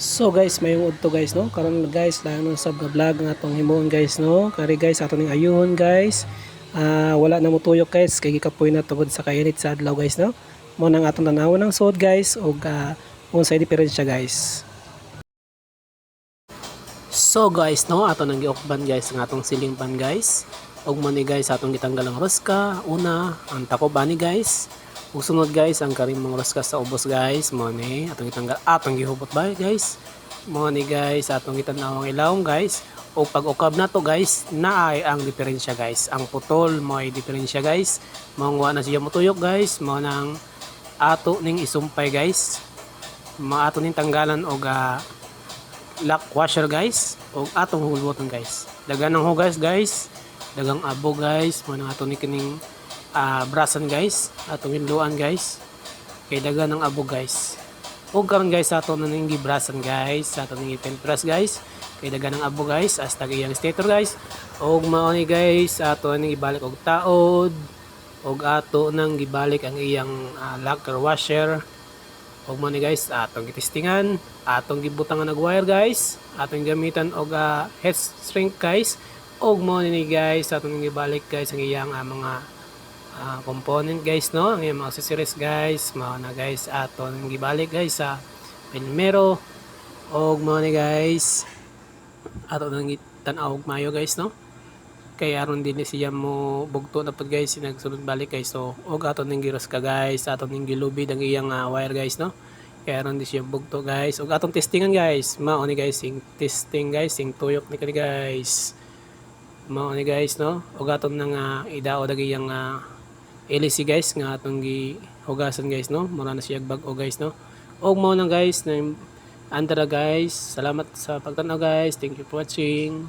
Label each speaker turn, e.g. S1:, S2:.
S1: So guys, mayong udto guys no. Karon guys, lang ng sub vlog nga atong himuon guys no. Kari guys ato ning ayuhon guys. Wala na mo tuyok guys kay gikapoy na tugod sa kainit sa adlaw guys no. Mo nang atong tanawon ng suod guys ug unsay diferensya guys. So guys no, ato nang giokban guys ang atong ceiling fan guys. Ug mo ni guys atong gitanggal ang roska. Una, ang takob ani guys. Ug sunod guys ang karimong roska sa ubos guys. Mo ni atong gitanggal atong gihubot ba guys. Mo ni guys atong gitan-aw ang ilawom guys. O pag ukab na to guys, naay ang diferensya guys. Ang putol mo ay diferensya guys. Mao na siya motuyok guys. Mo nang ato ning isumpay guys. Maato ning tanggalan og lock washer guys og atong hulboton guys. Dagan ng hugas guys. Dagang abo guys. Mo nang ato ni kining brasan guys. Atong hinluan guys. Kay dagan ng abo guys. Og karon guys ato na ning gibrasan guys. Ato ning ipentras guys. Kay dagan ng abo guys as tag iyang stator guys. Og mao ni guys ato ning ibalik og taod. Og ato nang gibalik ang iyang locker washer. Og mo ni guys atong gitestingan, atong gibutangan og wire guys, atong gamitan og heat shrink guys. Og mo ni guys atong gibalik guys ang iyang mga component guys no, ang iyang mga accessories guys. Mao na guys atong gibalik guys sa pilmero. Og mo ni guys ato nang tan-aw og mayo guys no. Kay aron din siya mo bugto na pud guys nagsulod balik guys. So og aton ning giros ka guys, aton ning gilubid ang iyang wire guys no. Kay aron din siya bugto guys. Og atong testingan guys. Mao ni guys sing testing guys, sing tuyok ni kani guys. Mao ni guys no. Og aton nang idaot ang iyang LC guys nga atong gihugasan guys no. Mura na siya bag-o guys no. Og mao nang guys na andara guys. Salamat sa pagtan-aw guys. Thank you for watching.